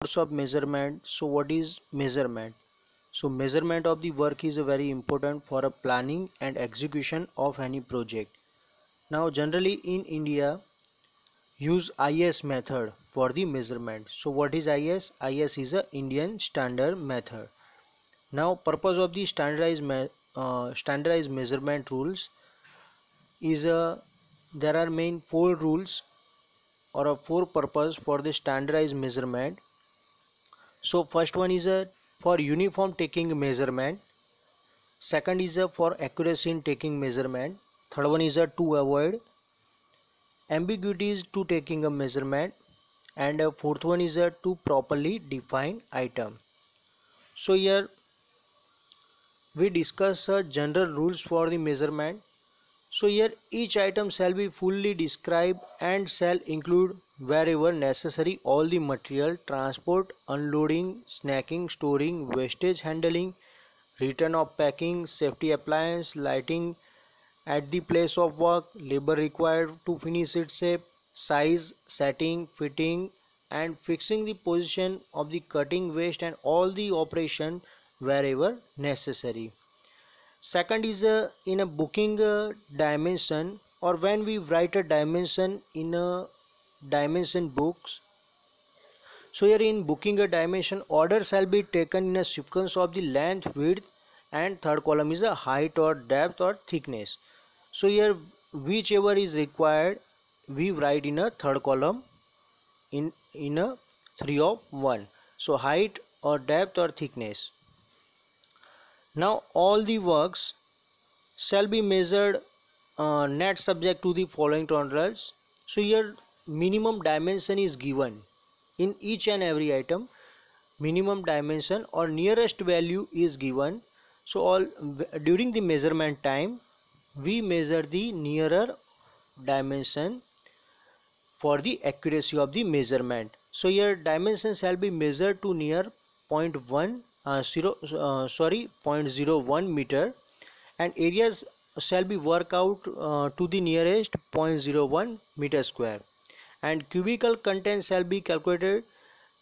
Source of measurement. So what is measurement? So measurement of the work is very important for a planning and execution of any project. Now generally in India use IS method for the measurement. So what is IS? IS is a Indian standard method. Now purpose of the standardized measurement rules is there are main four rules or a four purpose for the standardized measurement. So first one is for uniform taking measurement. Second is for accuracy in taking measurement. Third one is to avoid ambiguities to taking a measurement. And fourth one is to properly define item. So here we discuss general rules for the measurement. So here each item shall be fully described and shall include wherever necessary all the material, transport, unloading, snacking, storing, wastage handling, return of packing, safety appliance, lighting at the place of work, labor required to finish its shape, size, setting, fitting and fixing the position of the cutting waste and all the operation wherever necessary. Second is in a booking dimension, or when we write a dimension in a dimension books. So here in booking a dimension, order shall be taken in a sequence of the length, width and third column is a height or depth or thickness. So here whichever is required we write in a third column in a 3 of 1. So height or depth or thickness. Now all the works shall be measured net subject to the following controls. So here minimum dimension is given in each and every item. Minimum dimension or nearest value is given. So all during the measurement time we measure the nearer dimension for the accuracy of the measurement. So here dimension shall be measured to near 0.01 meter and areas shall be worked out to the nearest 0.01 meter square and cubical content shall be calculated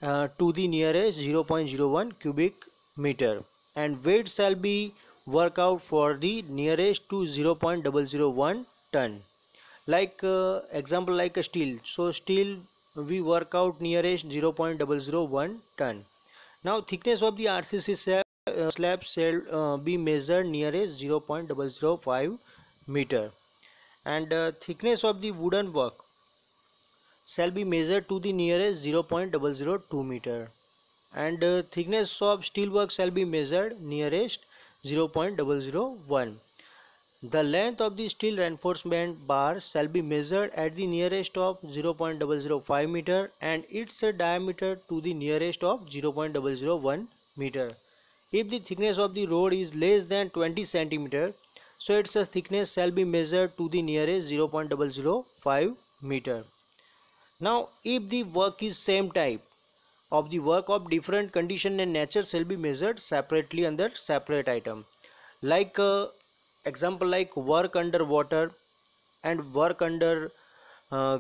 to the nearest 0.01 cubic meter and weight shall be worked out for the nearest to 0.001 ton. Like example like a steel. So steel we work out nearest 0.001 ton. Now thickness of the RCC slab shall be measured nearest 0.005 meter and thickness of the wooden work shall be measured to the nearest 0.002 meter and thickness of steel work shall be measured nearest 0.001. The length of the steel reinforcement bar shall be measured at the nearest of 0.005 meter and its diameter to the nearest of 0.001 meter. If the thickness of the rod is less than 20 cm, so its thickness shall be measured to the nearest 0.005 meter. Now if the work is same type of the work of different condition and nature shall be measured separately under separate item. Like example like work under water and work under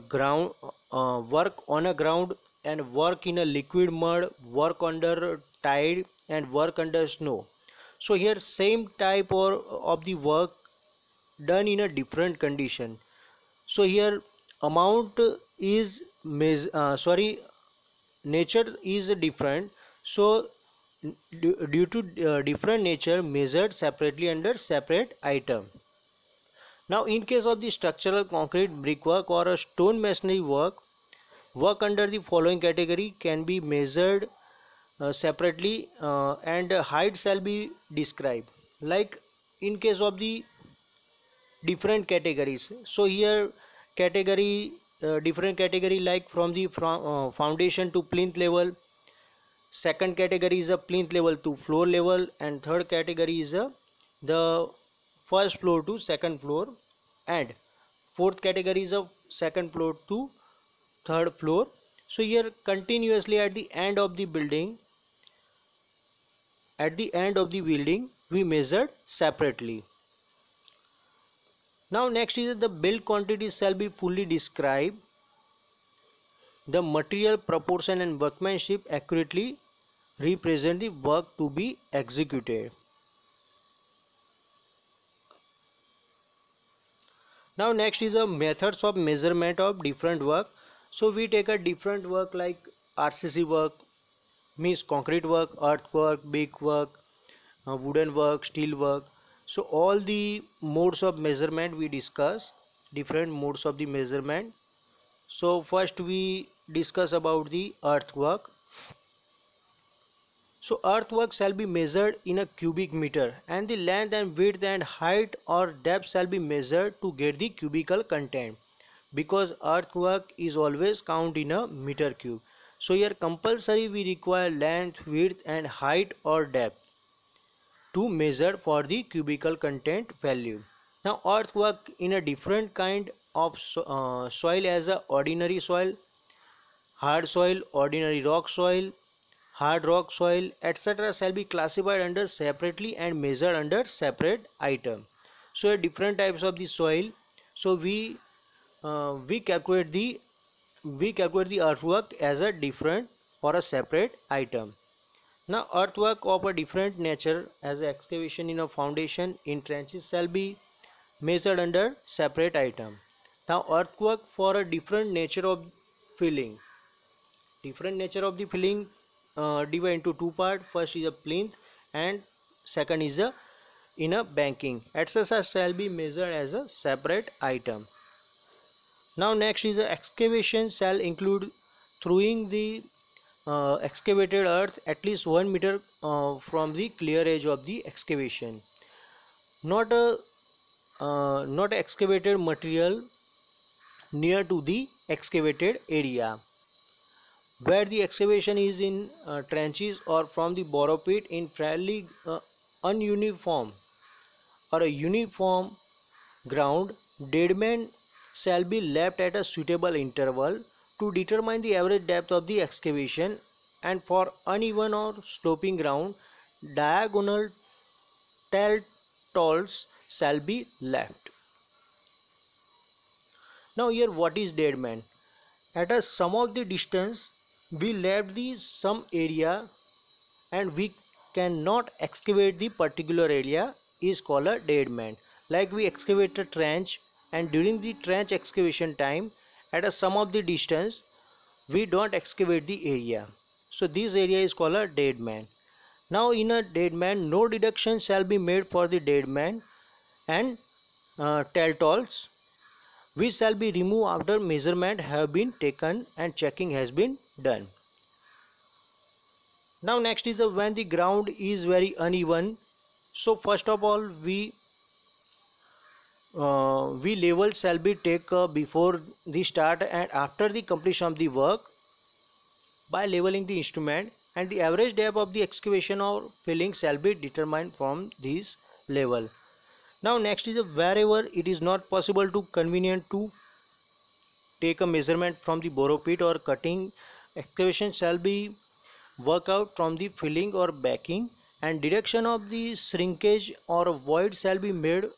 ground, work on a ground and work in a liquid mud, work under tide and work under snow. So here same type of the work done in a different condition. So here amount is nature is different. So due to different nature measured separately under separate item. Now in case of the structural concrete brickwork or a stone masonry work under the following category can be measured separately and height shall be described. Like in case of the different categories, so here category different category like from the foundation to plinth level. Second category is a plinth level to floor level and third category is the first floor to second floor and fourth category is of second floor to third floor. So here continuously at the end of the building we measured separately. Now next is the build quantity shall be fully described The material proportion and workmanship accurately represent the work to be executed. Now next is a methods of measurement of different work. So we take a different work like RCC work, means concrete work, earthwork, brick work, wooden work, steel work. So all the modes of measurement we discuss, different modes of the measurement. So first we discuss about the earthwork. So earthwork shall be measured in a cubic meter, and the length and width and height or depth shall be measured to get the cubical content, because earthwork is always count in a meter cube. So here compulsory we require length, width and height or depth to measure for the cubical content value. Now earthwork in a different kind of soil as a ordinary soil, hard soil, ordinary rock soil, hard rock soil, etc. shall be classified under separately and measured under separate item. So different types of the soil. So we calculate the earthwork as a different or a separate item. Now earthwork of a different nature as excavation in a foundation in trenches shall be measured under separate item. Now earthwork for a different nature of filling. Different nature of the filling divide into two parts. First is a plinth and second is a in a banking. Etc. shall be measured as a separate item. Now next is a excavation shall include throwing the excavated earth at least 1 meter from the clear edge of the excavation. Not a not excavated material near to the excavated area. Where the excavation is in trenches or from the borrow pit in fairly ununiform or a uniform ground, deadman shall be left at a suitable interval to determine the average depth of the excavation, and for uneven or sloping ground, diagonal tall-talls shall be left. Now here what is deadman? At a sum of the distance we left the some area and we cannot excavate the particular area is called a deadman. Like we excavate a trench and during the trench excavation time at a sum of the distance we don't excavate the area. So this area is called a deadman. Now in a deadman no deduction shall be made for the deadman and tell-talls, which shall be removed after measurement have been taken and checking has been done. Now next is when the ground is very uneven. So first of all we level shall be take before the start and after the completion of the work by leveling the instrument, and the average depth of the excavation or filling shall be determined from this level. Now next is wherever it is not possible to convenient to take a measurement from the borrow pit or cutting, excavation shall be work out from the filling or backing, and deduction of the shrinkage or void shall be made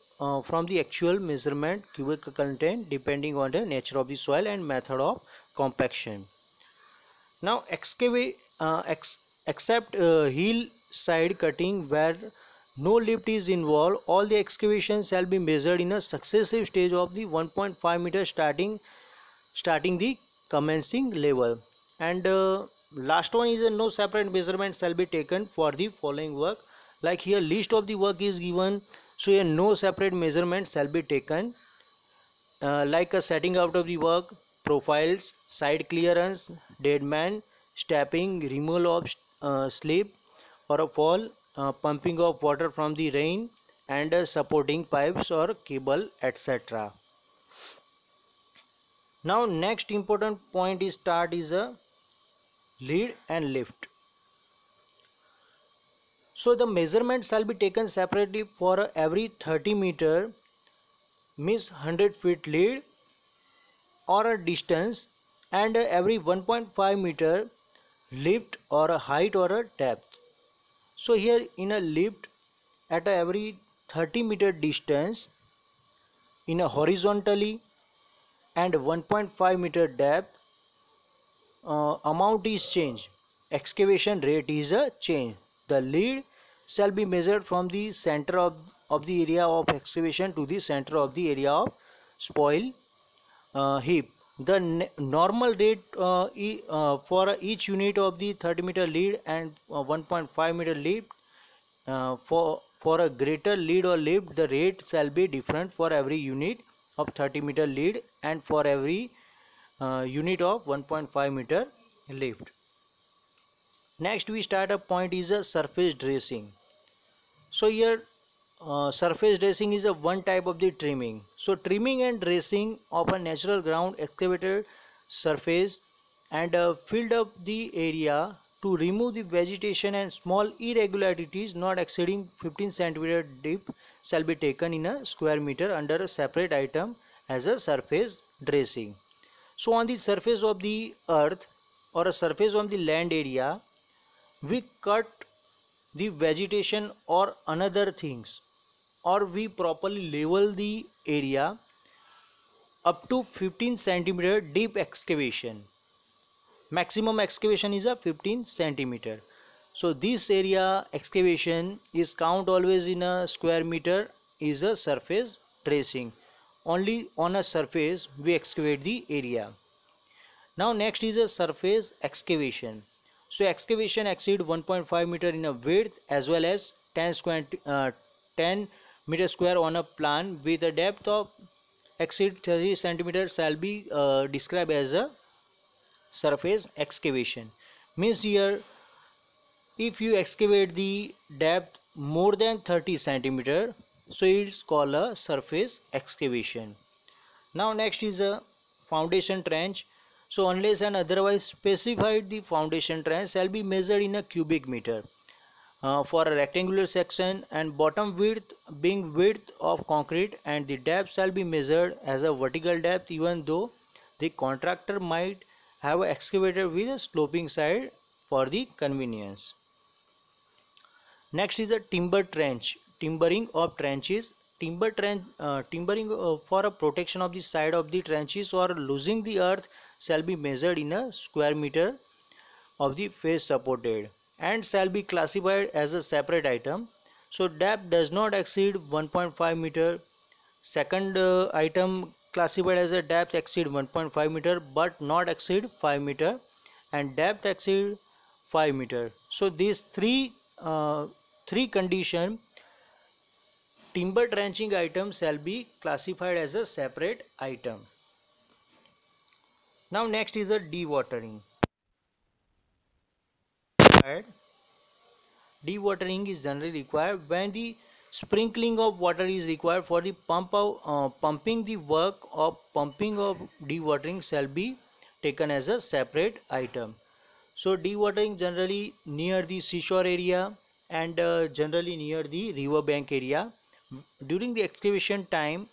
from the actual measurement cubic content depending on the nature of the soil and method of compaction. Now except hillside cutting where no lift is involved, all the excavations shall be measured in a successive stage of the 1.5 meter starting the commencing level. And last one is no separate measurement shall be taken for the following work. Like here list of the work is given, so here no separate measurement shall be taken, like a setting out of the work, profiles, side clearance, deadman, stepping, removal of slip or a fall, pumping of water from the rain, and supporting pipes or cable, etc. Now next important point is start is a lead and lift. So the measurement shall be taken separately for every 30 meter, means 100 feet lead or a distance, and every 1.5 meter lift or a height or a depth. So here in a lift at every 30 meter distance in a horizontally and 1.5 meter depth, amount is changed, excavation rate is a change. The lead shall be measured from the center of the area of excavation to the center of the area of spoil heap. The normal rate for each unit of the 30-meter lead and 1.5-meter lead, for a greater lead or lift, the rate shall be different for every unit of 30-meter lead and for every unit of 1.5-meter lift. Next we start a point is a surface dressing. So here surface dressing is a one type of the trimming. So trimming and dressing of a natural ground excavated surface and filled up the area to remove the vegetation and small irregularities not exceeding 15 centimeter deep shall be taken in a square meter under a separate item as a surface dressing. So on the surface of the earth or a surface of the land area, we cut the vegetation or another things, or we properly level the area up to 15 centimeter deep excavation. Maximum excavation is a 15 centimeter. So this area excavation is count always in a square meter is a surface dressing. Only on a surface we excavate the area. Now next is a surface excavation. So excavation exceed 1.5 meter in a width as well as 10 meter square on a plan with a depth of exceed 30 centimeters shall be described as a surface excavation. Means here if you excavate the depth more than 30 centimeter, so it's called a surface excavation. Now next is a foundation trench. So unless and otherwise specified, the foundation trench shall be measured in a cubic meter for a rectangular section, and bottom width being width of concrete, and the depth shall be measured as a vertical depth even though the contractor might have excavated with a sloping side for the convenience. Next is a timber trench, timbering of trenches. Timbering for a protection of the side of the trenches or losing the earth shall be measured in a square meter of the face supported and shall be classified as a separate item. So depth does not exceed 1.5 meter. Second item classified as a depth exceed 1.5 meter but not exceed 5 meter, and depth exceed 5 meter. So these three condition timber trenching item shall be classified as a separate item. Now next is a dewatering. Dewatering is generally required when the sprinkling of water is required for the pumping. The work of pumping of dewatering shall be taken as a separate item. So dewatering generally near the seashore area and generally near the river bank area. During the excavation time,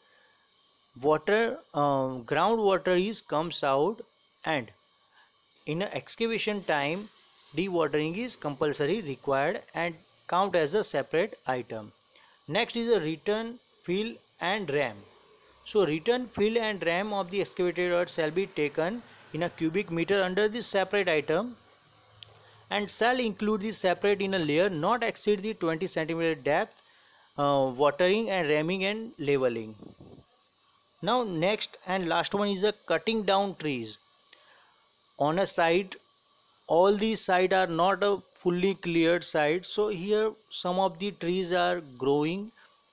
groundwater is comes out, and in an excavation time dewatering is compulsory required and count as a separate item. Next is a return, fill and ram. So return, fill and ram of the excavated earth shall be taken in a cubic meter under this separate item and shall include the separate in a layer not exceed the 20 centimeter depth, watering and ramming and leveling. Now next and last one is a cutting down trees. On a site, all these sites are not a fully cleared site, so here some of the trees are growing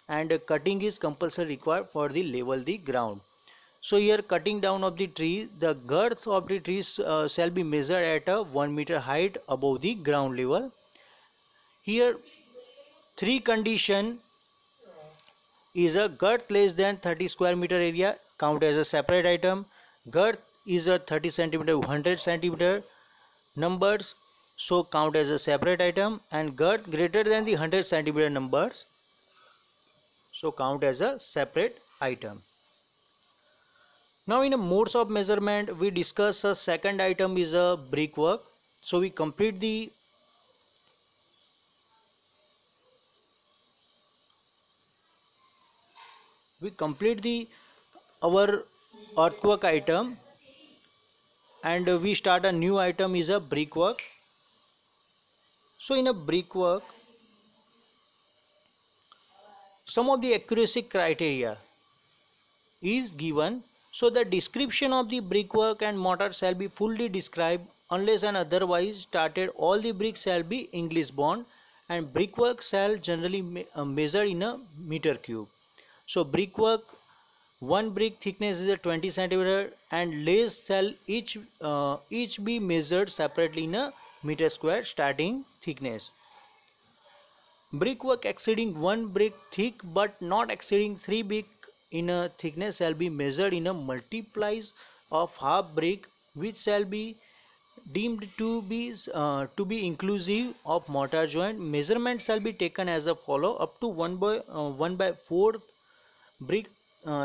and cutting is compulsory required for the level the ground. So here cutting down of the tree, the girth of the trees shall be measured at a 1 meter height above the ground level. Here three condition is a girth less than 30 square meter area count as a separate item. Girth is a 30 centimeter 100 centimeter numbers, so count as a separate item, and girth greater than the 100 centimeter numbers, so count as a separate item. Now in a modes of measurement we discuss a second item is a brickwork. So we complete the our earthwork item and we start a new item is a brickwork. So in a brickwork, some of the accuracy criteria is given. So the description of the brickwork and mortar shall be fully described unless and otherwise stated. All the bricks shall be English bond, and brickwork shall generally measure in a meter cube. So brickwork, one brick thickness is a 20 centimeter, and layers shall each be measured separately in a meter square starting thickness. Brickwork exceeding one brick thick but not exceeding 3 brick in a thickness shall be measured in a multiplies of half brick, which shall be deemed to be inclusive of mortar joint. Measurement shall be taken as a follow: up to 1/4 brick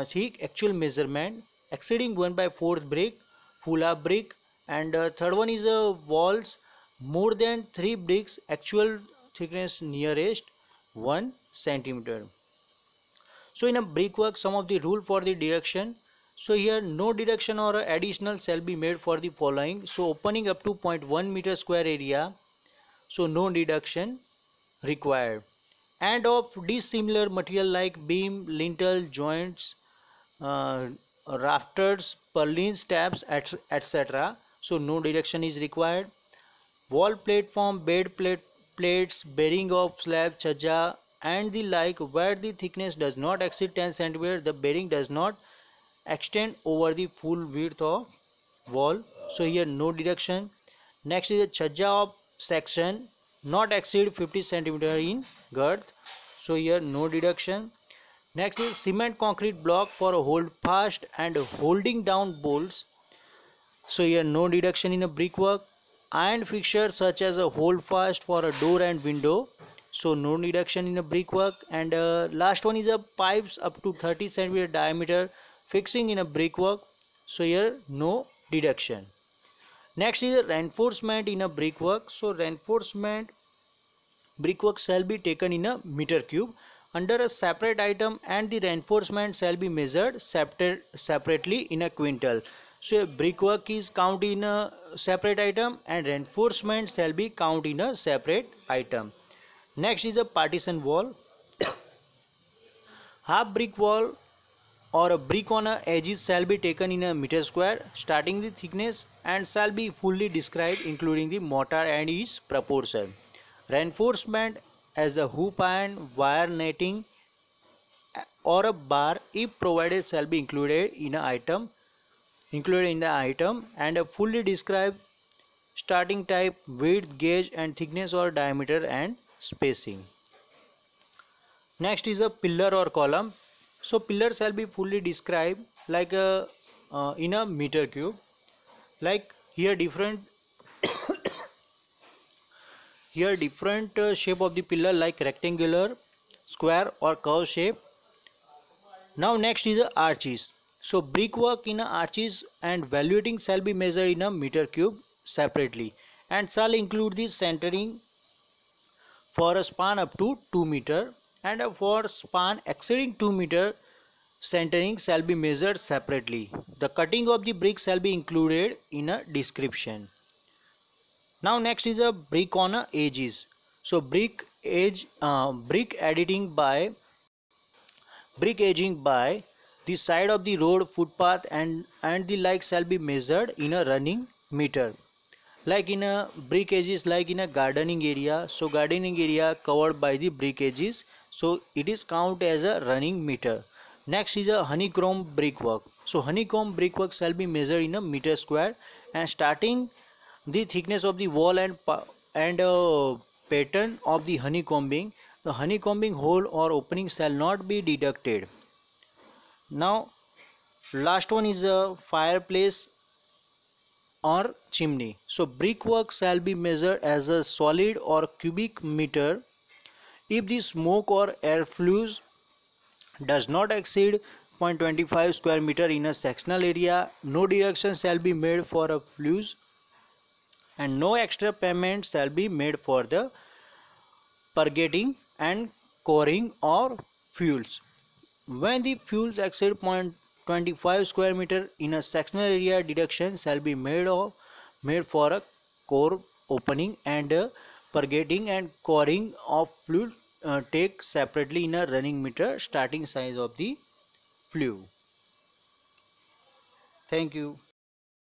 thick actual measurement, exceeding 1/4 brick full half brick, and third one is walls more than 3 bricks actual thickness nearest 1 centimeter. So in a brickwork, some of the rule for the deduction. So here no deduction or additional shall be made for the following. So opening up to 0.1 meter square area, so no deduction required. And of dissimilar material like beam, lintel, joints, rafters, purlins, tabs, etc. So no deduction is required. Wall platform, bed plates, bearing of slab, chhaja and the like, where the thickness does not exceed 10 cm, the bearing does not extend over the full width of wall. So here no deduction. Next is a chhaja of section not exceed 50 cm in girth. So here no deduction. Next is cement concrete block for hold fast and holding down bolts. So here no deduction in a brickwork. Iron fixture such as a hold fast for a door and window, so no deduction in a brickwork. And last one is a pipes up to 30 cm diameter fixing in a brickwork, so here no deduction. Next is a reinforcement in a brickwork. So reinforcement brickwork shall be taken in a meter cube under a separate item, and the reinforcement shall be measured separately in a quintal. So brickwork is count in a separate item and reinforcement shall be count in a separate item. Next is a partition wall. Half brick wall or a brick on a edges shall be taken in a meter square starting the thickness and shall be fully described including the mortar and its proportion. Reinforcement as a hoop iron, wire netting or a bar if provided shall be included in the item and a fully described starting type, width, gauge and thickness or diameter and spacing. Next is a pillar or column. So pillar shall be fully described like in a meter cube. Like here different shape of the pillar like rectangular, square or curve shape. Now next is a arches. So brickwork in a arches and valuating shall be measured in a meter cube separately and shall include the centering for a span up to 2 meter, and for span exceeding 2 meter centering shall be measured separately. The cutting of the brick shall be included in a description. Now next is a brick on a edges. So brick edging by the side of the road, footpath and the like shall be measured in a running meter. Like in a brick edges, like in a gardening area, so gardening area covered by the brick edges, so it is count as a running meter. Next is a honeycomb brickwork. So honeycomb brickwork shall be measured in a meter square and starting the thickness of the wall and pattern of the honeycombing. The honeycombing hole or opening shall not be deducted. Now last one is a fireplace or chimney. So brickwork shall be measured as a solid or cubic meter if the smoke or air flues does not exceed 0.25 square meter in a sectional area. No deduction shall be made for a flues and no extra payment shall be made for the purgating and coring or fuels. When the fuels exceed 0.25 25 square meter in a sectional area deduction shall be made for a core opening and purgating and coring of flue take separately in a running meter starting size of the flue. Thank you.